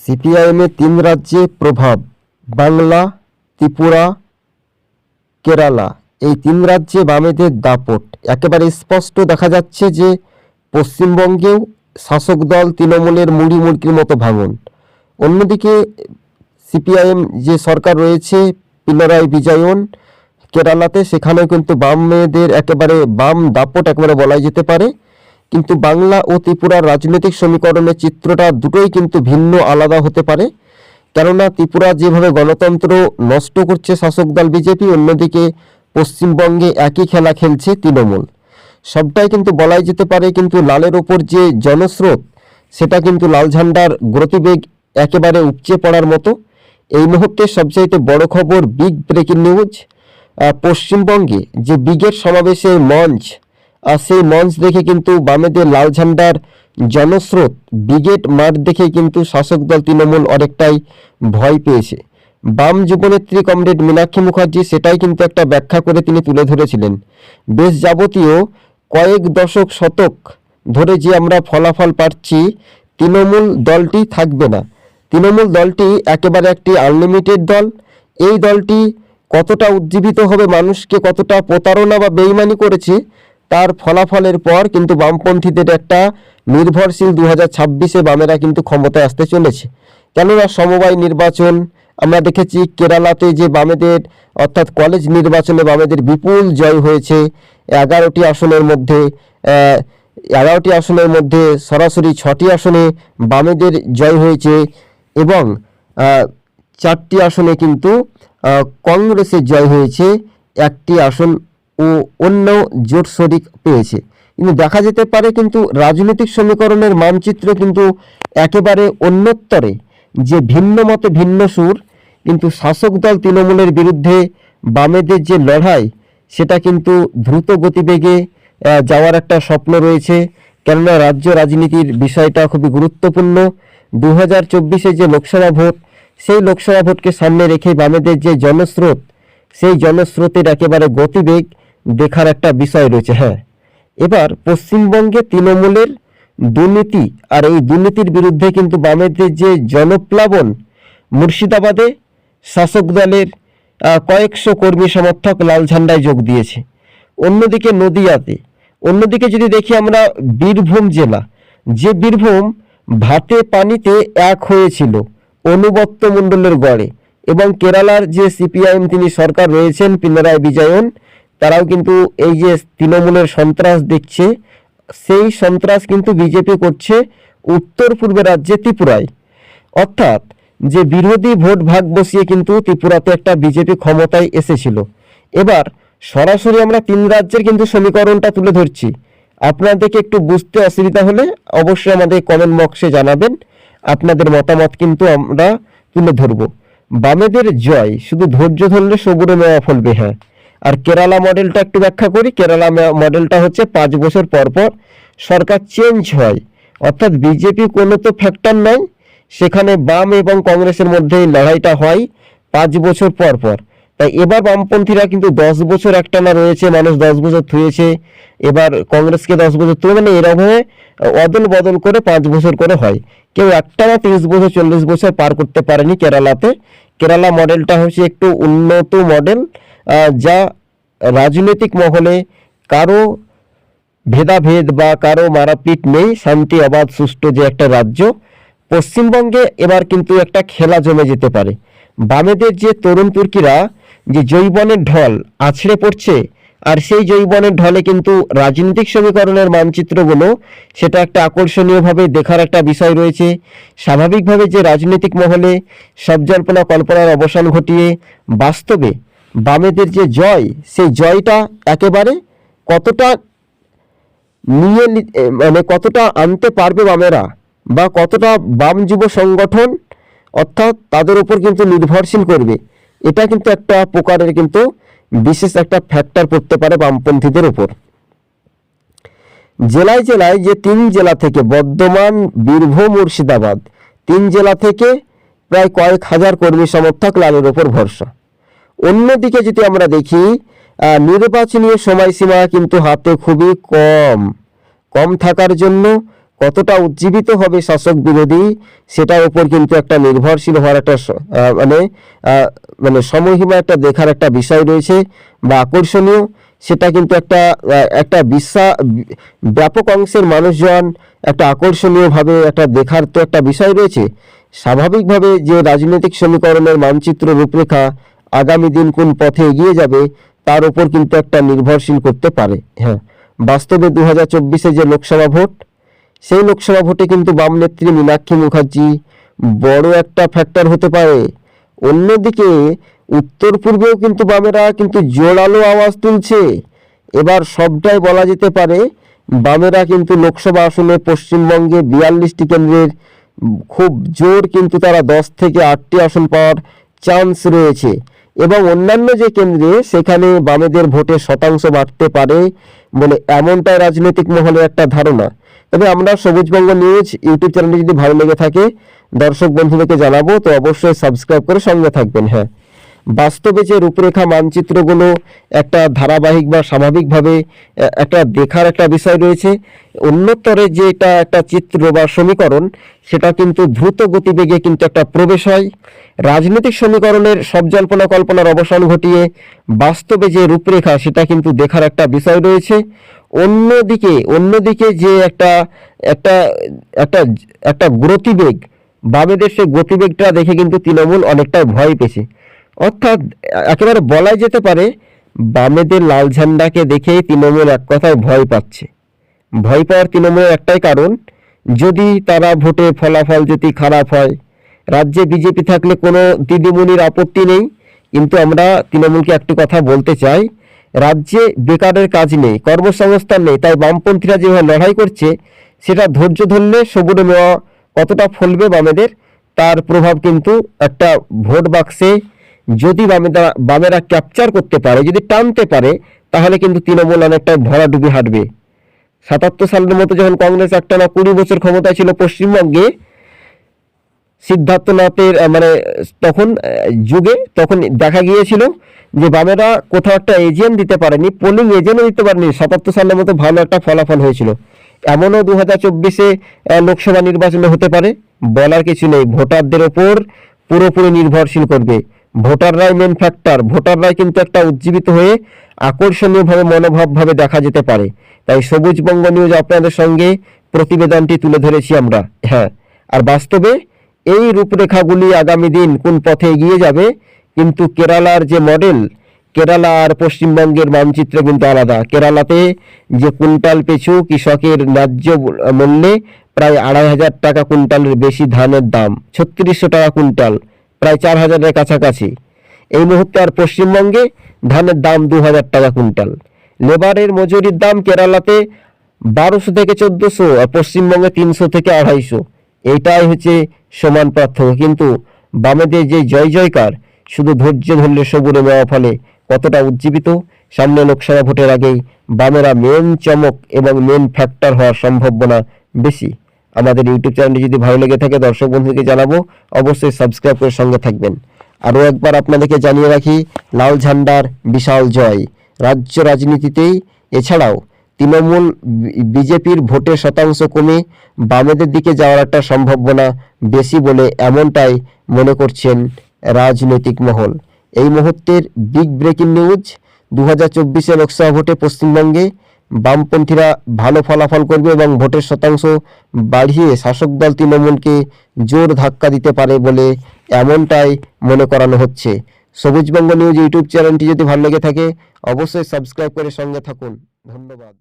সিপিআইএমের তিন রাজ্যে প্রভাব, বাংলা, ত্রিপুরা, কেরালা। এই তিন রাজ্যে বামেদের দাপট একেবারে স্পষ্ট দেখা যাচ্ছে যে পশ্চিমবঙ্গেও শাসক দল তৃণমূলের মুড়ি মুড়কির মতো ভাঙন। অন্যদিকে সিপিআইএম যে সরকার রয়েছে, পিনারাই বিজয়ন কেরালাতে, সেখানেও কিন্তু বামেদের একেবারে বাম দাপট একেবারে বলাই যেতে পারে। কিন্তু বাংলা ও ত্রিপুরার রাজনৈতিক সমীকরণের চিত্রটা দুটোই কিন্তু ভিন্ন, আলাদা হতে পারে। কেননা ত্রিপুরা যেভাবে গণতন্ত্র নষ্ট করছে শাসক দল বিজেপি, অন্যদিকে পশ্চিমবঙ্গে একই খেলা খেলছে তৃণমূল। সবটাই কিন্তু বলাই যেতে পারে, কিন্তু লালের ওপর যে জনস্রোত, সেটা কিন্তু লাল ঝান্ডার গতিবেগ একেবারে উপচে পড়ার মতো। এই মুহূর্তে সবচাইতে বড় খবর, বিগ ব্রেকিং নিউজ, পশ্চিমবঙ্গে যে ব্রিগেড সমাবেশের মঞ্চ, আর সেই মঞ্চ দেখে কিন্তু বামেদের লাল ঝান্ডার জনস্রোত, ব্রিগেড মাঠ দেখে কিন্তু শাসক দল তৃণমূল অনেকটাই ভয় পেয়েছে। বাম যুবনেত্রী কমরেড মীনাক্ষী মুখার্জি সেটাই কিন্তু একটা ব্যাখ্যা করে তিনি তুলে ধরেছিলেন। বেশ যাবতীয় কয়েক দশক শতক ধরে যে আমরা ফলাফল পাচ্ছি, তৃণমূল দলটি থাকবে না। তৃণমূল দলটি একেবারে একটি আনলিমিটেড দল। এই দলটি কতটা উজ্জীবিত হবে, মানুষকে কতটা প্রতারণা বা বেইমানি করেছে, তার ফলাফলের পর কিন্তু বামপন্থীদের একটা নির্ভরশীল 2026-এ বামেরা কিন্তু ক্ষমতায় আসতে চলেছে। কেননা সমবায় নির্বাচন আমরা দেখেছি, কেরালাতে যে বামেদের অর্থাৎ কলেজ নির্বাচনে বামেদের বিপুল জয় হয়েছে। 11টি আসনের মধ্যে সরাসরি 6টি আসনে বামেদের জয় হয়েছে এবং 4টি আসনে কিন্তু কংগ্রেসের জয় হয়েছে। 1টি আসন ও অন্য জোট শরিক পেয়েছে। কিন্তু দেখা যেতে পারে কিন্তু রাজনৈতিক সমীকরণের মানচিত্র কিন্তু একেবারে অন্যত্তরে, যে ভিন্ন মতে ভিন্ন সুর। কিন্তু শাসক দল তৃণমূলের বিরুদ্ধে বামেদের যে লড়াই, সেটা কিন্তু দ্রুত গতিবেগে যাওয়ার একটা স্বপ্ন রয়েছে। কেননা রাজ্য রাজনীতির বিষয়টা খুবই গুরুত্বপূর্ণ। 2024-এ যে লোকসভা ভোট, সেই লোকসভা ভোটকে সামনে রেখে বামেদের যে জনস্রোত, সেই জনস্রোতের একেবারে গতিবেগ দেখার একটা বিষয় রয়েছে। হ্যাঁ, এবার পশ্চিমবঙ্গে তৃণমূলের দুর্নীতি, আর এই দুর্নীতির বিরুদ্ধে কিন্তু বামেদের যে জনপ্লাবন, মুর্শিদাবাদে শাসক দলের কয়েকশো কর্মী সমর্থক লাল ঝান্ডায় যোগ দিয়েছে। অন্যদিকে নদিয়াতে, অন্যদিকে যদি দেখি আমরা বীরভূম জেলা, যে বীরভূম ভাতে পানিতে এক হয়েছিল অনুব্রত মণ্ডলের গড়ে, এবং কেরালার যে সিপিআইএম তিনি সরকার রয়েছেন পিনারাই বিজয়ন, তারাও কিন্তু এই যে তৃণমূলের সন্ত্রাস দেখছে, সেই সন্ত্রাস কিন্তু বিজেপি করছে উত্তর পূর্বের রাজ্যে ত্রিপুরায়। অর্থাৎ যে বিরোধী ভোট ভাগ বসিয়ে কিন্তু ত্রিপুরাতে একটা বিজেপি ক্ষমতায় এসেছিল। এবার সরাসরি আমরা তিন রাজ্যের কিন্তু সমীকরণটা তুলে ধরছি। আপনাদেরকে একটু বুঝতে অসুবিধা হলে অবশ্যই আমাদের কমেন্ট বক্সে জানাবেন, আপনাদের মতামত কিন্তু আমরা তুলে ধরব। বামেদের জয়, শুধু ধৈর্য ধরলে সবুরে মেওয়া ফলবে। হ্যাঁ, আর কেরালা মডেলটা একটু ব্যাখ্যা করি। কেরালা মডেলটা হচ্ছে 5 বছর পর পর সরকার চেঞ্জ হয়, অর্থাৎ বিজেপি কোনো তো ফ্যাক্টর নয়, সেখানে বাম এবং কংগ্রেসের মধ্যে লড়াইটা হয় 5 বছর পর পর। তাই এবার বামপন্থীরা কিন্তু 10 বছর একটানা রয়েছে, মানুষ 10 বছর থুয়েছে, এবার কংগ্রেসকে 10 বছর তুলে, মানে এরকমভাবে অদল বদল করে 5 বছর করে হয়। কেউ একটানা 30 বছর 40 বছর পার করতে পারেনি কেরালাতে। কেরালা মডেলটা হচ্ছে একটু উন্নত মডেল, যা রাজনৈতিক মহলে কারো ভেদাভেদ বা কারো মারাপিট নেই, শান্তি অবাধ সুষ্ঠু যে একটা রাজ্য। পশ্চিমবঙ্গে এবার কিন্তু একটা খেলা জমে যেতে পারে। বামেদের যে তরুণ তুর্কিরা যে যৌবনের ঢল আছড়ে পড়ছে, আর সেই যৌবনের ঢলে কিন্তু রাজনৈতিক সমীকরণের মানচিত্রগুলো, সেটা একটা আকর্ষণীয়ভাবে দেখার একটা বিষয় রয়েছে। স্বাভাবিকভাবে যে রাজনৈতিক মহলে সব জল্পনা কল্পনার অবসান ঘটিয়ে বাস্তবে বামেদের যে জয়, সেই জয়টা একেবারে কতটা কতটা আনতে পারবে বামেরা, বা কতটা বাম যুব সংগঠন অর্থাৎ তাদের উপর কিন্তু নির্ভরশীল করবে, এটা কিন্তু একটা প্রকারের কিন্তু বিশেষ একটা ফ্যাক্টর পড়তে পারে বামপন্থীদের উপর। জেলায় জেলায় যে 3 জেলা থেকে, বর্ধমান, বীরভূম, মুর্শিদাবাদ, 3 জেলা থেকে প্রায় কয়েক হাজার কর্মী সমর্থক লালের ওপর ভরসা। অন্যদিকে যদি আমরা দেখি, নির্বাচনী সময়সীমা কিন্তু হাতে খুবই কম থাকার জন্য কতটা উজ্জীবিত হবে শাসক বিরোধী, সেটার উপর কিন্তু একটা নির্ভরশীল হওয়ার একটা মানে সময়সীমা একটা দেখার একটা বিষয় রয়েছে বা আকর্ষণীয়। সেটা কিন্তু একটা ব্যাপক অংশের মানুষজন একটা আকর্ষণীয়ভাবে একটা দেখার তো একটা বিষয় রয়েছে। স্বাভাবিকভাবে যে রাজনৈতিক সমীকরণের মানচিত্র রূপরেখা আগামী দিন কোন পথে এগিয়ে যাবে তার উপর কিন্তু একটা নির্ভরশীল করতে পারে। হ্যাঁ, বাস্তবে 2024 যে লোকসভা ভোট, সেই লোকসভা ভোটে কিন্তু বাম নেত্রী মীনাক্ষী মুখার্জি বড় একটা ফ্যাক্টর হতে পারে। অন্যদিকে উত্তর পূর্বেও কিন্তু বামেরা কিন্তু জোরালো আওয়াজ তুলছে। এবার সবটাই বলা যেতে পারে, বামেরা কিন্তু লোকসভা আসনে পশ্চিমবঙ্গে 42টি কেন্দ্রের খুব জোর কিন্তু তারা 10 থেকে 8টি আসন পাওয়ার চান্স রয়েছে এবং অন্যান্য যে কেন্দ্রে সেখানে বামেদের ভোটের শতাংশ বাড়তে পারে বলে এমনটাই রাজনৈতিক মহলে একটা ধারণা। তবে আমরা সবুজবঙ্গ নিউজ ইউটিউব চ্যানেলটি যদি ভালো লেগে থাকে দর্শক বন্ধুদেরকে জানাবো, তো অবশ্যই সাবস্ক্রাইব করে সঙ্গে থাকবেন। হ্যাঁ, বাস্তবে যে রূপরেখা মানচিত্রগুলো একটা ধারাবাহিক বা স্বাভাবিকভাবে একটা দেখার একটা বিষয় রয়েছে, অন্যতরে যে এটা একটা চিত্র বা সমীকরণ সেটা কিন্তু দ্রুত গতিবেগে কিন্তু একটা প্রবেশ হয়। রাজনৈতিক সমীকরণের সব জল্পনা কল্পনার অবসান ঘটিয়ে বাস্তবে যে রূপরেখা সেটা কিন্তু দেখার একটা বিষয় রয়েছে। অন্যদিকে যে একটা একটা একটা একটা গতিবেগ, বামেদের সেই গতিবেগটা দেখে কিন্তু তৃণমূল অনেকটাই ভয় পেয়েছে। অর্থাৎ একেবারে বলাই যেতে পারে বামেদের লাল ঝান্ডাকে দেখেই তৃণমূল এক কথায় ভয় পাচ্ছে। ভয় পাওয়ার তৃণমূলের একটাই কারণ, যদি তারা ভোটে ফলাফল যদি খারাপ হয়, রাজ্যে বিজেপি থাকলে কোনো দিদিমণির আপত্তি নেই, কিন্তু আমরা তৃণমূলকে একটি কথা বলতে চাই, রাজ্যে বেকারের কাজ নেই, কর্মসংস্থান নেই, তাই বামপন্থীরা যেভাবে লড়াই করছে সেটা ধৈর্য ধরলে সবুরে নেওয়া কতটা ফলবে বামেদের তার প্রভাব কিন্তু একটা ভোট বাক্সে যদি বামেরা ক্যাপচার করতে পারে, যদি টানতে পারে, তাহলে কিন্তু তৃণমূল অনেকটা ভরাডুবি হাঁটবে। 77 সালের মতো যখন কংগ্রেস একটানা 20 বছর ক্ষমতায় ছিল পশ্চিমবঙ্গে, সিদ্ধার্থনাথের মানে তখন দেখা গিয়েছিল যে বামেরা কোথাও একটা এজেন্ট দিতে পারেনি, পোলিং এজেন্টও দিতে পারেনি। 77 সালের মতো ভালো একটা ফলাফল হয়েছিল। এমনও 2024 লোকসভা নির্বাচনে হতে পারে, বলার কিছু নেই। ভোটারদের ওপর পুরোপুরি নির্ভরশীল করবে। ভোটাররাই মেন ফ্যাক্টর। ভোটাররাই কিন্তু একটা উজ্জীবিত হয়ে আকর্ষণীয়ভাবে মনোভাবভাবে দেখা যেতে পারে। তাই সবুজবঙ্গ নিউজ আপনাদের সঙ্গে প্রতিবেদনটি তুলে ধরেছি আমরা। হ্যাঁ, আর বাস্তবে এই রূপরেখাগুলি আগামী দিন কোন পথে এগিয়ে যাবে, কিন্তু কেরালার যে মডেল, কেরালা আর পশ্চিমবঙ্গের মানচিত্র কিন্তু আলাদা। কেরালাতে যে কুইন্টাল পিছু কৃষকের ন্যায্য মূল্যে প্রায় 2,500 টাকা কুইন্টালের বেশি ধানের দাম, 3600 টাকা কুইন্টাল, প্রায় 4,000-এর কাছাকাছি। এই মুহূর্তে আর পশ্চিমবঙ্গে ধানের দাম 2,000 টাকা কুইন্টাল। লেবারের মজুরির দাম কেরালাতে 1200 থেকে 1400 আর পশ্চিমবঙ্গে 300 থেকে 250। এইটাই হচ্ছে সমান পার্থক্য। কিন্তু বামেদের যে জয় জয়কার, শুধু ধৈর্য ধরলে সবুরে নেওয়া ফলে কতটা উজ্জীবিত, সামনে লোকসভা ভোটের আগেই বামেরা মেন চমক এবং মেন ফ্যাক্টর হওয়ার সম্ভাবনা বেশি। আমাদের ইউটিউব চ্যানেলটি যদি ভালো লেগে থাকে দর্শক বন্ধুকে জানাবো, অবশ্যই সাবস্ক্রাইব করে সঙ্গে থাকবেন। আরও একবার আপনাদেরকে জানিয়ে রাখি, লাল ঝান্ডার বিশাল জয় রাজ্য রাজনীতিতেই। এছাড়াও তৃণমূল বিজেপির ভোটের শতাংশ কমে বামেদের দিকে যাওয়ার একটা সম্ভাবনা বেশি বলে এমনটাই মনে করছেন রাজনৈতিক মহল। এই মুহূর্তের বিগ ব্রেকিং নিউজ, 2024 লোকসভা ভোটে পশ্চিমবঙ্গে বামপন্থীরা ভালো ফলাফল করবে এবং ভোটের শতাংশ বাড়িয়ে শাসক দল তৃণমূলকে জোর ধাক্কা দিতে পারে বলে এমনটাই মনে করানো হচ্ছে। সবুজবঙ্গ নিউজ ইউটিউব চ্যানেলটি যদি ভালো লেগে থাকে অবশ্যই সাবস্ক্রাইব করে সঙ্গে থাকুন। ধন্যবাদ।